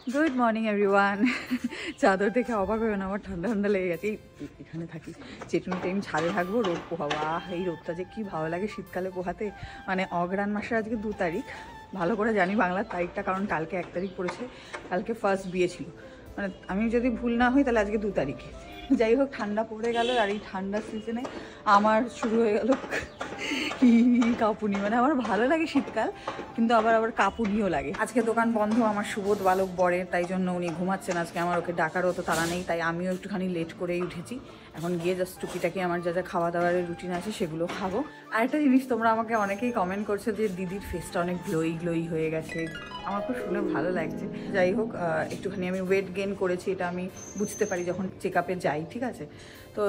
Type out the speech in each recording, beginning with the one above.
Good morning everyone. চাদর দেখে অবাক হয়ে না, আমার ঠান্ডা ঠান্ডা লেগে গেছে। এখানে থাকি, চেটুনি টাইম ছাদে থাকবো, রোদ পোহাবো। এই রোদটা যে কী ভালো লাগে শীতকালে পোহাতে। মানে অগ্রহায়ণ মাসের আজকে 2 তারিখ, ভালো করে জানি বাংলার তারিখটা, কারণ কালকে 1 তারিখ পড়েছে, কালকে ফার্স্ট বিয়ে ছিল। মানে আমি যদি ভুল না হই তাহলে আজকে 2 তারিখে। যাই হোক, ঠান্ডা পড়ে গেল, আর এই ঠান্ডার সিজনে আমার শুরু হয়ে গেল কাঁপুনি। মানে আমার ভালো লাগে শীতকাল, কিন্তু আবার কাঁপুনিও লাগে। আজকে দোকান বন্ধ আমার সুবোধ বালক বরের, তাই জন্য উনি ঘুমাচ্ছেন আজকে। আমার ওকে ডাকারও তো তারা নেই, তাই আমিও একটুখানি লেট করেই উঠেছি। এখন গিয়ে জাস্ট টুকিটাকি আমার যা যা খাওয়া দাওয়ারের রুটিন আছে সেগুলো খাবো। আর একটা জিনিস, তোমরা আমাকে অনেকেই কমেন্ট করছো যে দিদির ফেসটা অনেক গ্লোই হয়ে গেছে। আমার খুব শুনে ভালো লাগছে। যাই হোক, একটুখানি আমি ওয়েট গেইন করেছি, এটা আমি বুঝতে পারি যখন চেক আপে যাই, ঠিক আছে? তো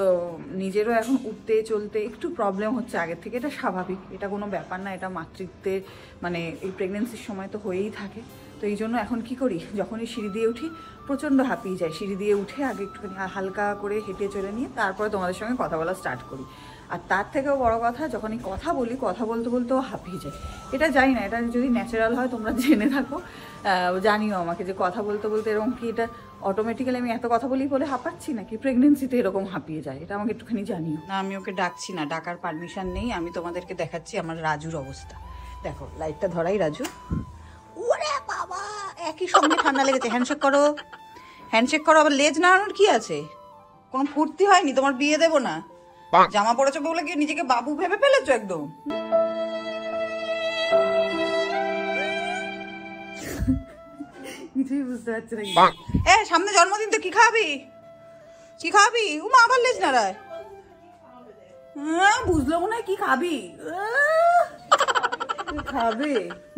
নিজেরও এখন উঠতে চলতে একটু প্রবলেম হচ্ছে আগের থেকে, এটা স্বাভাবিক, এটা কোনো ব্যাপার না। এটা মাতৃত্বের মানে এই প্রেগনেন্সির সময় তো হয়েই থাকে। তো এই জন্য এখন কি করি, যখনই সিঁড়ি দিয়ে উঠি প্রচণ্ড হাঁপিয়ে যায়। সিঁড়ি দিয়ে উঠে আগে একটুখানি হালকা করে হেঁটে চলে নিয়ে তারপরে তোমাদের সঙ্গে কথা বলা স্টার্ট করি। আর তার থেকেও বড় কথা, যখনই কথা বলি, কথা বলতে বলতেও হাঁপিয়ে যায়। এটা জানি না, এটা যদি ন্যাচারাল হয়, তোমরা জেনে থাকো, জানিও আমাকে যে কথা বলতে বলতে এরকম কি এটা অটোমেটিক্যালি আমি এত কথা বলি বলে হাঁপাচ্ছি, নাকি প্রেগনেন্সিতে এরকম হাঁপিয়ে যায়, এটা আমাকে একটুখানি জানিও। না, আমি ওকে ডাকছি না, ডাকার পারমিশন নেই। আমি তোমাদেরকে দেখাচ্ছি আমার রাজুর অবস্থা। দেখো, লাইটটা ধরাই রাজু। ওরে বাবা, একই সঙ্গে ঠান্ডা লেগেছে। হ্যান্ডশেক করো, হ্যান্ডশেক করো। আবার লেজ নাড়ানোর কি আছে? কোনো ফুর্তি হয়নি? তোমার বিয়ে দেবো না? জামা পরেছো বলে কি নিজেকে বাবু ভেবে ফেলেছো একদম? কিছুই বুঝতে পারছি না। সামনে জন্মদিন, তো কি খাবি? কি খাবি? মা আবার লেজ নাড়ায়। বুঝলো মনে হয় কি খাবি খাবে।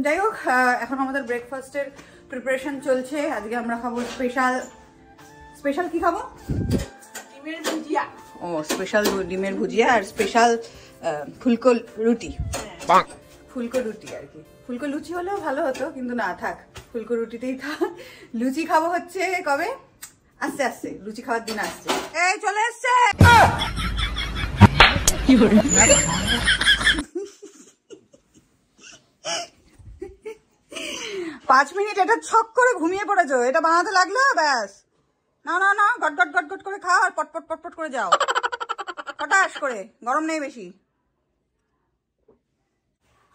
যাই হোক, এখন আমাদের ব্রেকফাস্টের প্রিপারেশন চলছে। আজকে আমরা খাবো স্পেশাল কি খাবো? ডিমের ভুজিয়া। ও, স্পেশাল ডিমের ভুজিয়া আর স্পেশাল ফুলকো রুটি। ফুলকো রুটি আর কি, ফুলকো লুচি হলেও ভালো হতো, কিন্তু না, থাক, ফুলকো রুটিতেই থাক। লুচি খাবো হচ্ছে কবে? আস্তে আস্তে লুচি খাওয়ার দিন আসছে। এই চলে এসছে। 5 মিনিট এটা ছক করে ঘুমিয়ে পড়েছো, এটা বানাতে লাগলো ব্যাস। না না না, গট গট গট গট করে খাও আর পটপট পটপট করে যাও, হঠাৎ করে। গরম নেই বেশি।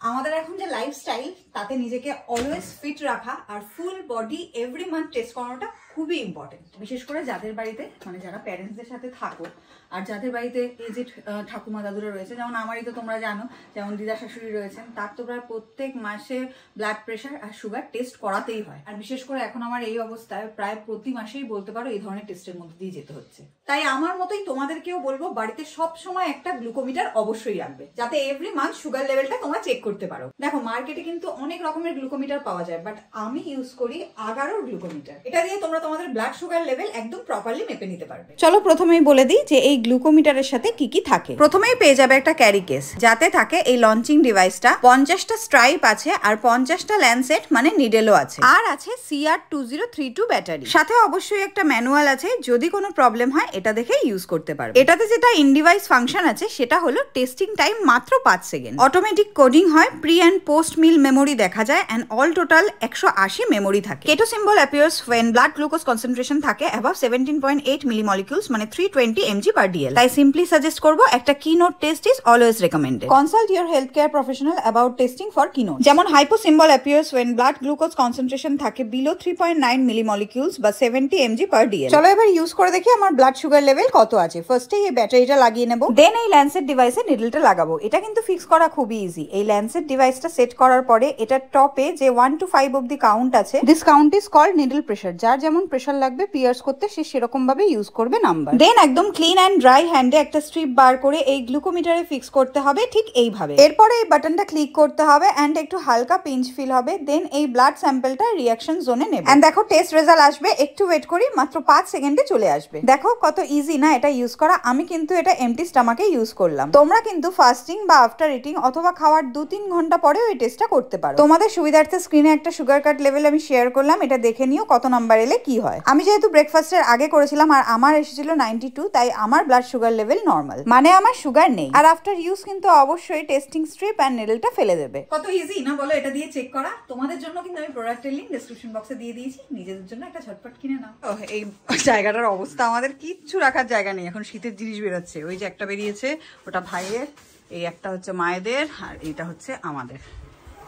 আমাদের এখন যে লাইফস্টাইল, তাতে নিজেকে অলওয়েজ ফিট রাখা আর full body every month test করানোটা খুবই ইম্পর্টেন্ট। বিশেষ করে যাদের বাড়িতে, মানে যারা প্যারেন্টসদের সাথে থাকো, আর যাদের বাড়িতে এই যে ঠাকুমা দাদুরা রয়েছে, যেমন আমারই তো তোমরা জানো, যেমন দিদা শাশুড়ি রয়েছেন, তার তো প্রায় প্রত্যেক মাসে ব্লাড প্রেশার আর সুগার টেস্ট করাতেই হয়। আর বিশেষ করে এখন আমার এই অবস্থায় প্রায় প্রতি মাসেই বলতে পারো এই ধরনের টেস্টের মধ্যে দিয়ে যেতে হচ্ছে। তাই আমার মতোই তোমাদেরকেও বলবো, বাড়িতে সব সময় একটা গ্লুকোমিটার অবশ্যই রাখবে, যাতে এভরি মান্থ সুগার লেভেলটা তোমরা চেক করতে পারো। দেখো, মার্কেটে কিন্তু অনেক রকমের গ্লুকোমিটার পাওয়া যায়, বাট আমি ইউজ করি আগারোর গ্লুকোমিটার। এটা দিয়ে তোমরা তোমাদের ব্লাড সুগার লেভেল একদম প্রপারলি মেপে নিতে পারবে। চলো প্রথমেই বলে দিই যে এই গ্লুকোমিটারের সাথে কি কি থাকে। প্রথমেই পেয়ে যাবে একটা ক্যারি কেস, যাতে থাকে এই লঞ্চিং ডিভাইসটা, 50টা স্ট্রাইপ আছে আর 50টা ল্যান্ডসেট মানে নিডেলও আছে, আর আছে CR2032 ব্যাটারি। সাথে অবশ্যই একটা ম্যানুয়াল আছে, যদি কোনো প্রবলেম হয় এটা দেখে ইউজ করতে পারবে। এটাতে যেটা ইন ডিভাইস ফাংশন আছে সেটা হলো টেস্টিং টাইম মাত্র 5 সেকেন্ড। অটোমেটিক কোডিং হয়, pre and post meal memory দেখা যায়, এন্ড অল টোটাল 180 মেমোরি থাকে। Keto symbol appears when blood glucose concentration থাকে above 17.8 millimolecules মানে 320 mg/dl। তাই সিম্পলি সাজেস্ট করব, একটা keynote test is always recommended. Consult your health care professional about testing for keynote. যেমন hypo symbol appears when blood glucose concentration থাকে below 3.9 millimolecules বা 70 mg/dl। চলো এবার ইউজ করে দেখি আমার ব্লাড সুগার লেভেল কত আছে। ফার্স্টে এই ব্যাটারিটা লাগিয়ে নেব, দেন এই ল্যান্সেট ডিভাইসে নিডলটা লাগাবো। এটা কিন্তু ফিক্স করা খুবই ইজি। এই ল্যান্সেট ডিভাইসটা সেট করার পরে এটা টপে যে 1 to 5 অবধি কাউন্ট আছে, this count is called needle pressure. যার যেমন প্রেসার লাগবে পিয়ার্স করতে, সে সেরকম ভাবে ইউজ করবে নাম্বার। দেন একদম ক্লিন অ্যান্ড ড্রাই হ্যান্ডে একটা স্ট্রিপ বার করে এই গ্লুকোমিটারে ফিক্স করতে হবে ঠিক এইভাবে। এরপরে এই বাটনটা ক্লিক করতে হবে অ্যান্ড একটু হালকা পিঞ্চ ফিল হবে। দেন এই ব্লাড স্যাম্পলটা রিঅ্যাকশন জোনে নেবে এন্ড দেখো টেস্ট রেজাল্ট আসবে। একটু ওয়েট করি, মাত্র 5 সেকেন্ডে চলে আসবে। দেখো কত ইজি না এটা ইউজ করা। আমি কিন্তু এটা এমটি স্টমাকে ইউজ করলাম। তোমরা কিন্তু ফাস্টিং বা আফটার ইটিং অথবা খাওয়ার 2-3 2-3 ঘন্টা পরে ওই টেস্টটা করতে পারো। তোমাদের সুবিধার্থে স্ক্রিনে একটা সুগার কাট লেভেল আমি শেয়ার করলাম, এটা দেখে নিও কত নাম্বার এলে কি হয়। আমি যেহেতু ব্রেকফাস্টের আগে করেছিলাম আর আমার এসেছিল 92, তাই আমার ব্লাড সুগার লেভেল নর্মাল, মানে আমার সুগার নেই। আর আফটার ইউজ কিন্তু অবশ্যই টেস্টিং স্ট্রিপ এন্ড নেডলটা ফেলে দেবে। কত ইজি না বলো এটা দিয়ে চেক করা। তোমাদের জন্য কিন্তু আমি প্রোডাক্টের লিংক ডেসক্রিপশন বক্সে দিয়ে দিয়েছি, নিজেদের জন্য একটা ঝটপট কিনে নাও। এই জায়গাটার অবস্থা, আমাদের কিচ্ছু রাখার জায়গা নেই, এখন শীতের জিনিস বেরোচ্ছে। ওই যে একটা বেরিয়েছে ওটা ভাইয়ের, এই একটা হচ্ছে মায়েদের, আর এইটা হচ্ছে আমাদের।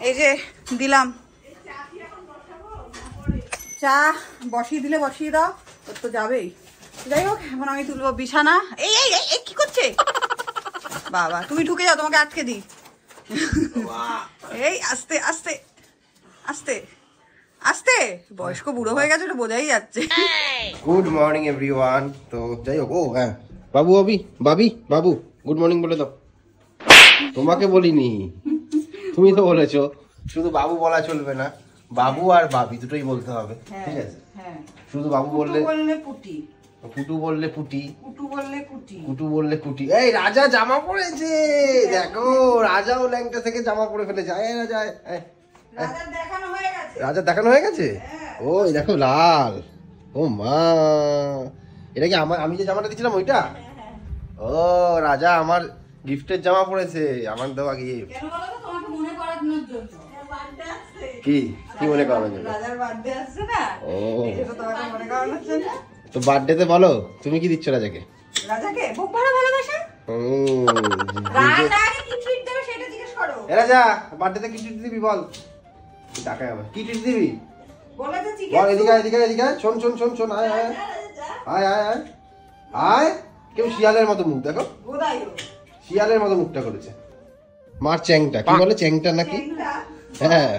এই যে দিলাম চা, বসিয়ে দিলে বসিয়ে দাও, ওর তো যাবেই। যাই হোক এখন আমি তুলবো বিছানা। এই এই এই কি করছে বাবা, তুমি ঢুকে যাও, তোমাকে আটকে দিই। এই আস্তে আস্তে আস্তে আস্তে, বয়স্ক বুড়ো হয়ে গেছে, ওটা বোঝাই যাচ্ছে। Good morning everyone. তো যাই হোক, ও হ্যাঁ বাবু বাবু গুড মর্নিং বলে দাও। তোমাকে বলিনি, তুমি তো বলেছো। শুধু বাবু বলা চলবে না, বাবু আর বাবি দুটোই বলতে হবে, ঠিক আছে? শুধু বাবু বললে পুটি, পুটু বললে পুটি, কুটু বললে কুটি, কুটু বললে কুটি। এই রাজা জামা পরেছে, দেখো রাজাও ল্যাংটা থেকে জামা পরে ফেলেছে। রাজার দেখানো হয়ে গেছে। রাজার দেখানো হয়ে গেছে। ওই দেখো লাল, ও মা, এটা কি আমি যে জামাটা দিয়েছিলাম ওইটা? ও রাজা আমার গিফটের জামা পরেছে, আমার দেওয়া গিফট। কেন বলো তো, তোমাকে মনে করানোর জন্য। কি কি মনে করানোর জন্য? রাজার বার্থডে আসছে না, ও এটা তোমাকে মনে করানোর জন্য। তো বার্থডেতে বলো তুমি কি দিচ্ছ রাজাকে? রাজাকে বুক ভরা ভালোবাসা। রাজাকে কি ট্রিট দেবে সেটা জিজ্ঞেস করো। এ রাজা বার্থডেতে কি ট্রিট দিবি বল? টাকা আবার কি ট্রিট দিবি বলে তো চিকেন। বল, এদিকে শোন আয় আয় আয় আয় আয় আয়। কেউ শিয়ালের মতো মুখ, দেখো শিয়ালের মতো মুখটা করেছে। মার চ্যাংটা, কি বলে চ্যাংটা নাকি? হ্যাঁ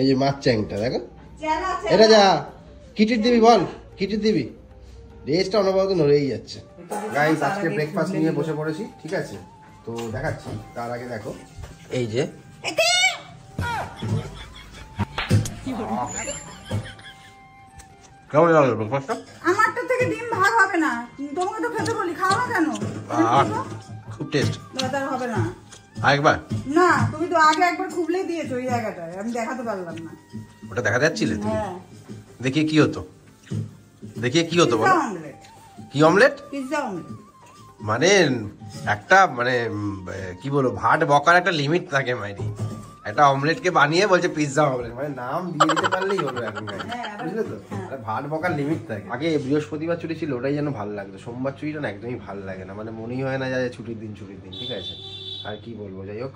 এই যে মার চ্যাংটা, দেখো। এটা যা কি ট্রিট দিবি বল, কি ট্রিট দিবি? রেসটা অনবরত নড়েই যাচ্ছে। গাইস আজকে ব্রেকফাস্ট নিয়ে বসে পড়েছি, ঠিক আছে? তো দেখাচ্ছি, তার আগে দেখো এই যে কেমন লাগলো ব্রেকফাস্টটা? আমারটা থেকে ডিম ভাগ হবে না, তোমাকে তো খেতে বলি, খাও না কেন? খুব টেস্ট। দাদার হবে না আরেকবার না, তুমি তো আগে একবার খুবলেই দিয়েছো ওই জায়গাটায়, আমি দেখাতে পারলাম না। ওটা দেখা যাচ্ছিলে তুমি? হ্যাঁ দেখিয়ে কি হতো, দেখিয়ে কি হতো বলো? অমলেট, কি অমলেট? Pizza omelette. মানে একটা মানে কি বলবো, ভাট বকার একটা লিমিট থাকে মাইরি। একটা অমলেটকে বানিয়ে বলছে পিৎজা অমলেট, মানে নাম দিয়ে দিতে পারলেই হলো এখন, বুঝলে তো? ভাট বকার লিমিট থাকে। আগে বৃহস্পতিবার ছুটি ছিল, ওটাই যেন ভালো লাগতো। সোমবার ছুটিটা না একদমই ভালো লাগে না, মানে মনেই হয় না যে ছুটির দিন, ঠিক আছে? আর কি বলবো, যাই হোক।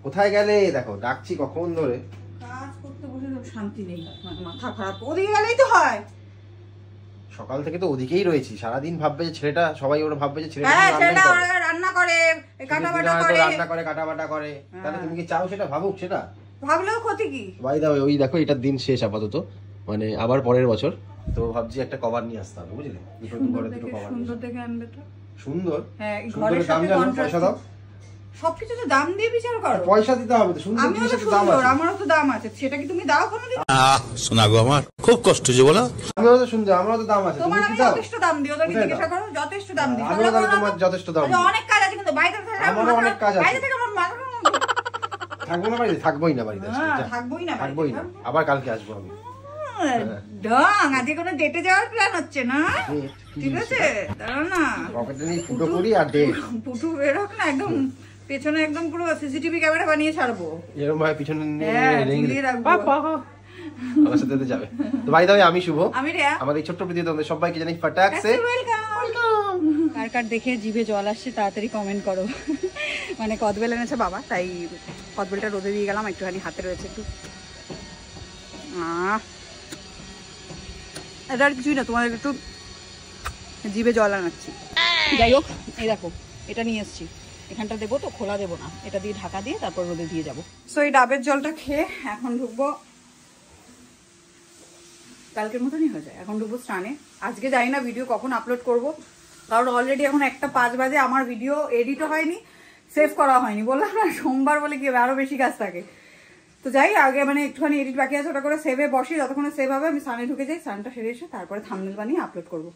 কোথায় গেলে দেখো, ডাকছি কখন ধরে, কাজ করতে বসে শান্তি নেই, মাথা খারাপ। ওদিকে গেলেই তো হয়, সকাল থেকে তো ওদিকেই রয়েছি। সারাদিন ভাববে যে ছেলেটা, সবাই ওরা ভাববে যে ছেলেটা রান্না করে কাটা বাটা করে, তাহলে তুমি কি চাও সেটা ভাবুক? সেটা ভাবলেও ক্ষতি কি? ভাই দাও, ওই দেখো এটার দিন শেষ আপাতত, মানে আবার পরের বছর। তো ভাবছি একটা কভার নিয়ে আসতে হবে, বুঝলে? দুটো কভার সুন্দর দেখে আনবে তো। সুন্দর, হ্যাঁ, ঘরের দাম জানো, পয়সা দাও। সবকিছু তো দাম দিয়ে বিচার করো, পয়সা দিতে হবে তো। সুন্দর জিনিসের তো দাম আছে, আমারও তো দাম আছে, সেটা কি তুমি দাও কোনোদিন? শোনা গো, আমার খুব কষ্ট যে বলো। আমিও তো শুনছি, আমারও তো দাম আছে, তোমার তুমি আমি কি দাও? যথেষ্ট দাম দিও, ওদেরকে জিজ্ঞাসা করো, যথেষ্ট দাম দিও। আমিও তাহলে তোমার যথেষ্ট দাম দিই। অনেক কাজ আছে কিন্তু বাইরে থেকে, আমারও অনেক কাজ আছে। বাইরে থেকে আমার মাথা থাকবো না বাড়িতে, থাকবোই না বাড়িতে, থাকবোই না। আবার কালকে আসবো আমি। ডং, আজকে কোনো ডেটে যাওয়ার প্ল্যান হচ্ছে না? ঠিক আছে, দাঁড়াও না, পকেটে নিয়ে ফুটো করি আর ডেট পুটু বের হোক না, একদম পেছনে একদম পুরো সিসিটিভি ক্যামেরা বানিয়ে ছাড়বো, এরকম ভাবে পিছনে ঝুলিয়ে রাখবো। আমার সাথে যাবে। তো ভাই দাও, আমি শুভ, আমি রিয়া, আমাদের ছোট্ট প্রতিযোগিতা তোমাদের সবাইকে জানাই ফাটাকসে ওয়েলকাম। কার কার দেখে জিভে জল আসছে তাড়াতাড়ি কমেন্ট করো। মানে কদবেল এনেছে বাবা, তাই কদবেলটা রোদে দিয়ে গেলাম, একটুখানি হাতে রয়েছে একটু। এটা আর কিছুই না, তোমাদের একটু জিভে জল আনাচ্ছি। যাই হোক, এই দেখো এটা নিয়ে এসছি, এখানটা দেবো তো, খোলা দেবো না, এটা দিয়ে ঢাকা দিয়ে তারপর রোদে দিয়ে যাবো। সো এই ডাবের জলটা খেয়ে এখন ঢুকবো, কালকের মতনই হয়ে যায়, এখন ঢুকবো স্নানে। আজকে জানি না ভিডিও কখন আপলোড করব, কারণ অলরেডি এখন 1:05 বাজে, আমার ভিডিও এডিটও হয়নি, সেভ করা হয়নি। বললাম না সোমবার বলে কি হবে, আরো বেশি কাজ থাকে। তো যাই, আগে মানে একটুখানি এডিট বাকি আছে, ওটা করে সেভে বসি, যতক্ষণে সেভ হবে আমি স্নানে ঢুকে যাই, স্নানটা সেরে এসে তারপরে থাম্বনেল বানিয়ে আপলোড করবো।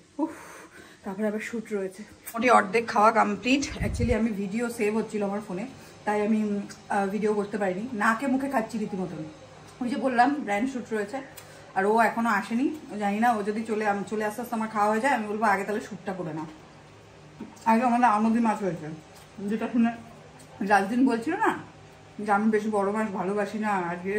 তারপরে আবার শ্যুট রয়েছে। মোটামুটি অর্ধেক খাওয়া কমপ্লিট। অ্যাকচুয়ালি আমি ভিডিও সেভ হচ্ছিল আমার ফোনে, তাই আমি ভিডিও করতে পারিনি। নাকে মুখে খাচ্ছি রীতিমতন। ওই যে বললাম ব্র্যান্ড শ্যুট রয়েছে, আর ও এখনো আসেনি। ও জানি না, ও যদি চলে আস্তে আস্তে আমার খাওয়া হয়ে যায়, আমি বলবো আগে তাহলে শ্যুটটা করে নাও। আগে আমাদের আমদি মাছ হয়েছে, যেটা শুনে রাজদিন বলছিল না যে আমি বেশি বড় মাছ ভালোবাসি না, আজকে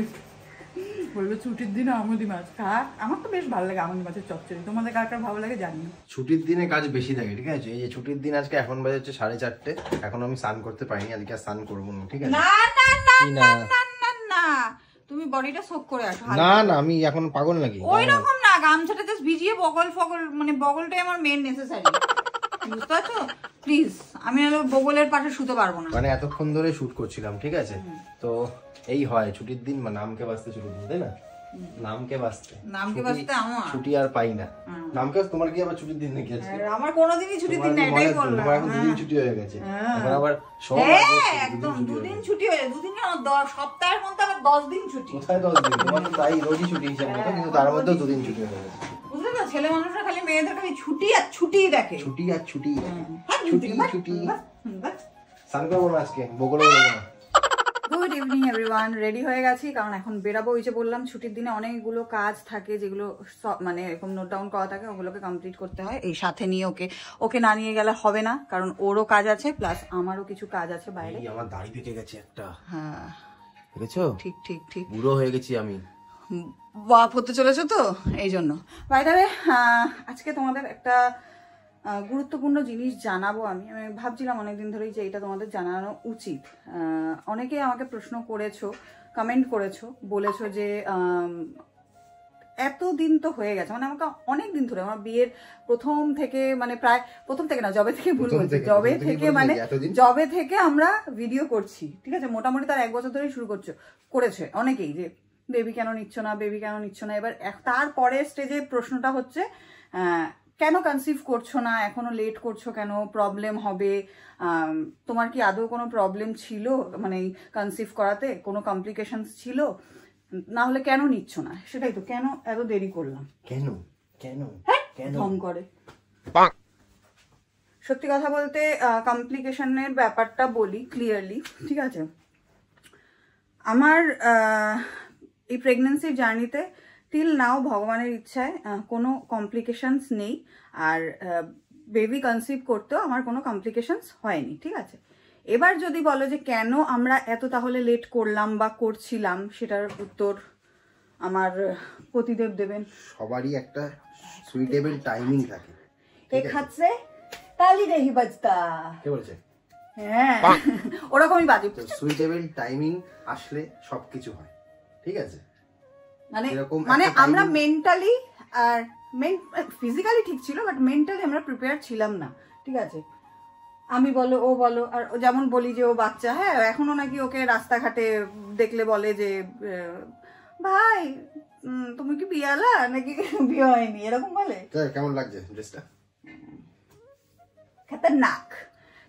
বললো ছুটির দিনে আমদি মাছ খা। আমার তো বেশ ভালো লাগে আমদি মাছের চচ্চড়ি, তোমাদের কার কার ভালো লাগে জানি না। ছুটির দিনে কাজ বেশি থাকে, ঠিক আছে? এই যে ছুটির দিন আজকে এখন বাজে হচ্ছে 4:30, এখন আমি স্নান করতে পারিনি, আজকে আর স্নান করবো না, ঠিক আছে? না না না না না না, তুমি বডিটা সোক করে আসো। না না, আমি এখন পাগল নাকি? ওই রকম না, গামছাটা জাস্ট ভিজিয়ে বগল মানে বগলটাই আমার মেন নেসেসারি, বুঝতে পারছো? প্লিজ, আমি হলো বগলের পাশে শুতে পারবো না। মানে এতক্ষণ ধরে শুট করছিলাম, ঠিক আছে? তো এই হয় ছুটির দিন, নামকে বাঁচতে ছুটির দিন, তাই না? নামকে বাঁচতে আমার ছুটি আর পাই না। নামকে তোমার কি আবার ছুটির দিন নাকি আছে? আমার কোনোদিনই ছুটির দিন না, এটাই বললাম। তোমার এখন দুদিন ছুটি হয়ে গেছে, এখন আবার একদম দুদিন ছুটি হয়ে যায়। দুদিন কেন, সপ্তাহের মধ্যে আবার 10 দিন ছুটি। কোথায় 10 দিন? তোমার তো তাই রোজই ছুটি হিসাব মতো, কিন্তু তার মধ্যেও দুদিন ছুটি হয়ে গেছে। বুঝলে তো, ছেলে মানুষরা খালি মেয়েদের খালি ছুটি আর ছুটিই দেখে। ছুটি আর ছুটি, ছুটি ছুটি। স্নান করবো না আজকে, বগলে বলবো না। গুড ইভিনিং এভরিওয়ান, রেডি হয়ে গেছি কারণ এখন বেরাবো। ওই যে বললাম ছুটির দিনে অনেকগুলো কাজ থাকে, যেগুলো মানে এরকম নোট ডাউন করা থাকে, ওগুলোকে কমপ্লিট করতে হয়। এই সাথে নিয়ে ওকে না নিয়ে গেলে হবে না, কারণ ওরও কাজ আছে প্লাস আমারও কিছু কাজ আছে বাইরে। আমার দাড়ি পেকে গেছে একটা, হ্যাঁ দেখেছো? ঠিক ঠিক ঠিক, বুড়ো হয়ে গেছি আমি, বাপ হতে চলেছো তো, এই জন্য। বাই দ্য ওয়ে, আজকে তোমাদের একটা গুরুত্বপূর্ণ জিনিস জানাবো। আমি ভাবছিলাম অনেকদিন ধরেই যে এটা তোমাদের জানানো উচিত। অনেকেই আমাকে প্রশ্ন করেছো, কমেন্ট করেছো, বলেছো যে এতদিন তো হয়ে গেছে, মানে আমাকে অনেক দিন ধরে, আমার বিয়ের প্রথম থেকে, মানে প্রায় প্রথম থেকে না, জবে থেকে ভুল বলছি, জবে থেকে আমরা ভিডিও করছি, ঠিক আছে? মোটামুটি তার 1 বছর ধরেই শুরু করেছে অনেকেই, যে বেবি কেন নিচ্ছ না, বেবি কেন নিচ্ছ না। এবার তারপরে স্টেজে প্রশ্নটা হচ্ছে কেন কনসিভ করছো না, এখনো লেট করছো কেন, প্রবলেম হবে, তোমার কি আদৌ কোনো প্রবলেম ছিল, মানে কনসিভ করাতে কোনো কমপ্লিকেশনস ছিল, না হলে কেন নিচ্ছ না? সেটাই তো, কেন এত দেরি করলাম, কেন কেন কেন ঢং করে। সত্যি কথা বলতে কমপ্লিকেশনের ব্যাপারটা বলি ক্লিয়ারলি, ঠিক আছে? আমার এই প্রেগনেন্সির জার্নিতে টিল নাও ভগবানের ইচ্ছায় কোনো কমপ্লিকেশনস নেই, আর বেবি কনসিভ করতেও আমার কোনো কমপ্লিকেশনস হয়নি, ঠিক আছে? এবার যদি বলো যে কেন আমরা এত তাহলে লেট করলাম বা করছিলাম, সেটার উত্তর আমার পতিদেব দেবেন। সবারই একটা সুইটেবল টাইমিং থাকে। এক হাত সে তালি নেই বাজতা, কে বলছে? হ্যাঁ ওরকমই বাজে। সুইটেবল টাইমিং আসলে সবকিছু হয়, ঠিক আছে? মানে আমরা মেন্টালি আর ফিজিক্যালি ঠিক ছিল, বাট মেন্টালি আমরা প্রিপেয়ার ছিলাম না, ঠিক আছে? আমি বলো, ও বলো, আর যেমন বলি যে ও বাচ্চা, হ্যাঁ এখনো নাকি ওকে রাস্তাঘাটে দেখলে বলে যে ভাই তুমি কি বিয়ালা নাকি বিয়ে হয়নি, এরকম বলে। কেমন লাগছে ড্রেসটা? খতরনাক।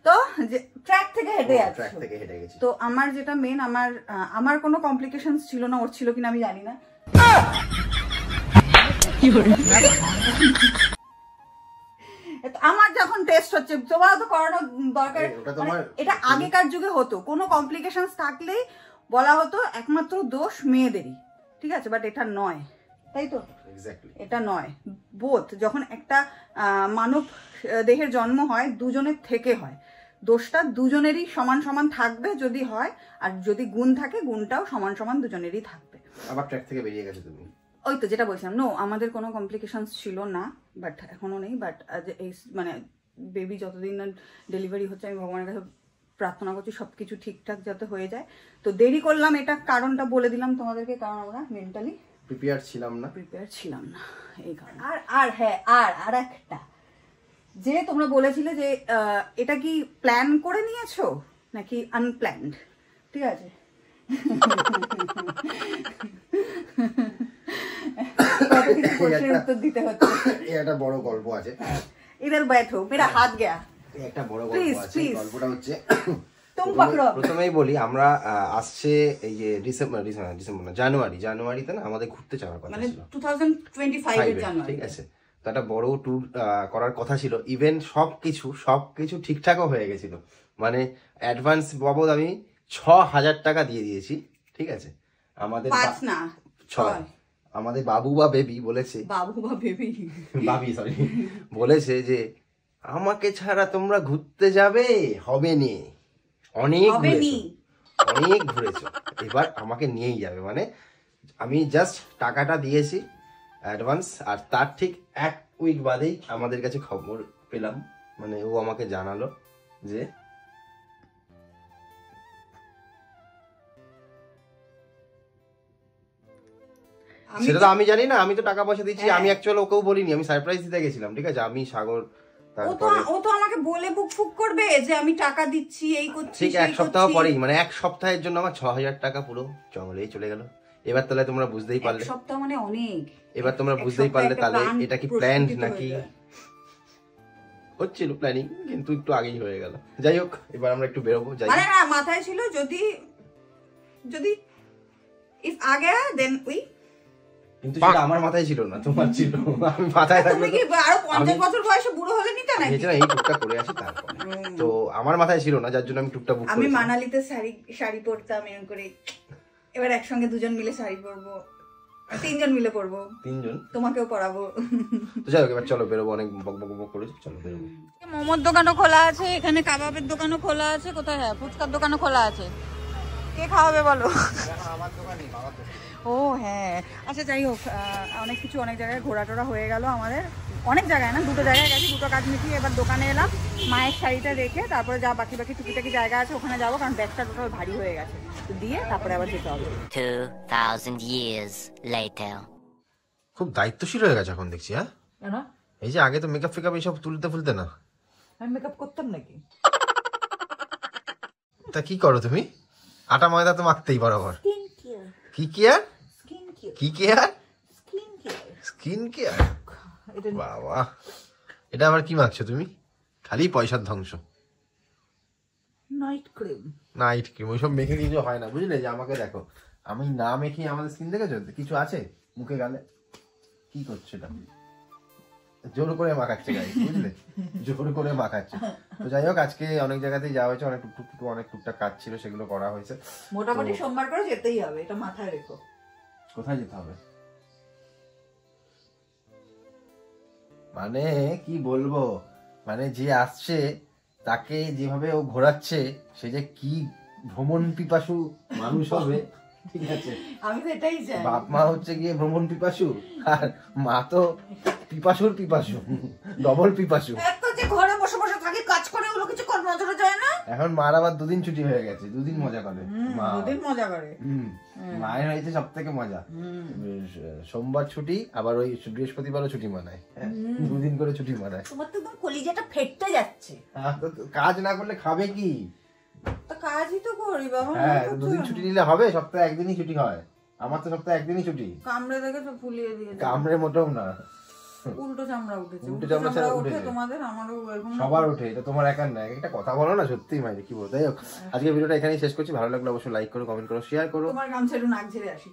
তো যে ট্র্যাক থেকে হেঁটে গেছি, তো আমার যেটা মেন, আমার কোনো কমপ্লিকেশনস ছিল না, ওর ছিল কিনা আমি জানি না। আমার যখন টেস্ট হচ্ছে, তোমার তো করানো দরকার, এটা আগেকার যুগে হতো, কোনো কমপ্লিকেশনস থাকলেই বলা হতো একমাত্র দোষ মেয়েদেরই, ঠিক আছে? বাট এটা নয়, তাই তো? এটা নয়, বোথ। যখন একটা মানব দেহের জন্ম হয়, দুজনের থেকে হয়, দোষটা দুজনেরই সমান সমান থাকবে যদি হয়, আর যদি গুণ থাকে গুণটাও সমান সমান দুজনেরই থাকবে। আবার ট্র্যাক থেকে বেরিয়ে গেছে তুমি। ওই তো যেটা বলছিলাম, নো আমাদের কোনো কমপ্লিকেশনস ছিল না, বাট এখনো নেই। বাট এই মানে বেবি যতদিন না ডেলিভারি হচ্ছে, আমি ভগবানের কাছে প্রার্থনা করছি সবকিছু ঠিকঠাক যাতে হয়ে যায়। তো দেরি করলাম, এটা কারণটা বলে দিলাম তোমাদেরকে, কারণ আমরা মেন্টালি প্রিপেয়ার ছিলাম না এই কারণে। আর হ্যাঁ, আর একটা, যে তোমরা বলেছিলে যে এটা কি প্ল্যান করে নিয়েছো নাকি আনপ্ল্যান্ড, ঠিক আছে? উত্তর দিতে হচ্ছে, একটা বড় গল্প আছে। ইধার बैठो, मेरा हाथ गया। একটা বড় গল্প আছে, গল্পটা হচ্ছে প্রথমেই বলি, আমরা আসছে এই যে ডিসেম্বর না জানুয়ারিতে না আমাদের ঘুরতে যাওয়ার কথা ছিল, 2025 এর জানুয়ারি, ঠিক আছে? তো একটা বড় ট্যুর করার কথা ছিল, ইভেন সবকিছু ঠিকঠাকও হয়ে গেছিল, মানে অ্যাডভান্স বাবদ আমি 6,000 টাকা দিয়ে দিয়েছি, ঠিক আছে? আমাদের 5 না 6, আমাদের বাবু বা বেবি বলেছে, বাবু বা বেবি, বাবি সরি, বলেছে যে আমাকে ছাড়া তোমরা ঘুরতে যাবে, হবে নি, অনেক ঘুরেছো, এবার আমাকে নিয়েই যাবে। মানে আমি জাস্ট টাকাটা দিয়েছি অ্যাডভান্স, আর তার ঠিক 1 উইক বাদেই আমাদের কাছে খবর পেলাম, মানে ও আমাকে জানালো যে সেটা তো আমি জানি না, আমি তো টাকা পয়সা দিচ্ছি, আমি অ্যাকচুয়ালি ওকেও বলিনি, আমি সারপ্রাইজ দিতে গেছিলাম, ঠিক আছে? আমি সাগর, ও তো আমাকে বলে বুক ফুক করবে যে আমি টাকা দিচ্ছি, এই করছি, ঠিক 1 সপ্তাহ পরেই, মানে 1 সপ্তাহের জন্য আমার 6,000 টাকা পুরো জঙ্গলেই চলে গেল। এবার তাহলে তোমরা বুঝতেই পারলে, 1 সপ্তাহ মানে অনেক, এবার তোমরা বুঝতেই পারলে তাহলে এটা কি প্ল্যান্ড নাকি হচ্ছিল প্ল্যানিং, কিন্তু একটু আগেই হয়ে গেল। যাই হোক, এবার আমরা একটু বেরোবো। যাই মানে না, মাথায় ছিল যদি ইফ আগে দেন উই, কিন্তু সেটা আমার মাথায় ছিল না, তোমার ছিল। আমি মাথায় থাকলে তুমি কি আরো 50 বছর বয়সে বুড়ো হলে নিতে নাকি? এছাড়া এই টুকটা করে আসি তারপর, তো আমার মাথায় ছিল না, যার জন্য আমি টুকটা বুক করেছি। আমি মানালিতে শাড়ি পরতাম এরকম করে, এবার একসঙ্গে 2জন মিলে শাড়ি পরবো, 3জন মিলে পরবো, 3জন তোমাকেও পরাবো। তো যাই হোক, এবার চলো বেরোবো, অনেক বক বক বক করেছি, চলো বেরোবো। মোমোর দোকানও খোলা আছে, এখানে কাবাবের দোকানও খোলা আছে, কোথায় হ্যাঁ ফুচকার দোকানও খোলা আছে। কে খাওয়াবে বলো? আমার দোকানই, বাবার দোকান। ও হ্যাঁ, আচ্ছা যাই হোক, অনেক কিছু অনেক জায়গায় ঘোরা টোরা হয়ে গেল আমাদের, অনেক জায়গায় না, 2টো জায়গায় গেছি, 2টো কাজ মিটিয়ে এবার দোকানে এলাম, মায়ের শাড়িটা রেখে তারপরে যা বাকি টুকিটাকি জায়গা আছে ওখানে যাবো, কারণ ব্যাগটা টোটাল ভারী হয়ে গেছে, তো দিয়ে তারপরে আবার যেতে হবে। 2000 years later. খুব দায়িত্বশীল হয়ে গেছে এখন দেখছি। হ্যাঁ, কেন? এই যে আগে তো মেকআপ ফেকআপ এইসব তুলতে ফুলতে না। আমি মেকআপ করতাম নাকি? তা কি করো তুমি? আটা ময়দা তো মাখতেই বরাবর। কি কেয়ার? কি কেয়ার? Skin care. বাবা, এটা আবার কি মাখছো তুমি? খালি পয়সার ধ্বংস। Night cream. নাইট ক্রিম ওইসব মেখে কিছু হয় না, বুঝলে? যে আমাকে দেখো, আমি না মেখে আমাদের স্কিন দেখেছো? কিছু আছে মুখে গালে? কি করছে এটা? জোর করে মাখাচ্ছে গায়ে, বুঝলে? জোর করে মাখাচ্ছে। তো যাই হোক, আজকে অনেক জায়গাতেই যাওয়া হয়েছে, অনেক টুকটাক কাজ ছিল, সেগুলো করা হয়েছে। মোটামুটি সোমবার করে যেতেই হবে, এটা মাথায় রেখো। কোথায় যেতে হবে? মানে কি বলবো, মানে যে আসছে তাকে যেভাবে ও ঘোরাচ্ছে, সে যে কি ভ্রমণ পিপাসু মানুষ হবে, ঠিক আছে? আমি তো এটাই চাই। বাপ মা হচ্ছে গিয়ে ভ্রমণ পিপাসু, আর মা তো পিপাসুর পিপাসু, ডবল পিপাসু। এত যে ঘরে বসে বসে থাকি, কাজ করে, ওগুলো কিছু নজরে যায় না। এখন মার আবার 2 দিন ছুটি হয়ে গেছে, 2 দিন মজা করে মা। 2 দিন মজা করে। মায়ের হয়েছে সব থেকে মজা, সোমবার ছুটি, আবার ওই বৃহস্পতিবারও ছুটি মানায়, 2 দিন করে ছুটি মানায়। তোমার তো একদম কলিজাটা ফেটতে যাচ্ছে। কাজ না করলে খাবে কি? তো কাজই তো করি বাবা। হ্যাঁ, 2 দিন ছুটি নিলে হবে? সপ্তাহে 1 দিনই ছুটি হয়, আমার তো সপ্তাহে 1 দিনই ছুটি। কামড়ে দেখে তো ফুলিয়ে দিয়ে কামড়ে মোটেও না, উল্টো চামড়া উঠেছে। উল্টো চামড়া উঠে তোমাদের, আমারও এরকম সবার উঠে, এটা তোমার একার না। একটা কথা বলো না, সত্যি মাইরে কি বলতে। যাই হোক, আজকে ভিডিওটা এখানেই শেষ করছি। ভালো লাগলে অবশ্যই লাইক করো, কমেন্ট করো, শেয়ার করো। তোমার গামছা একটু নাক ঝেড়ে আসি।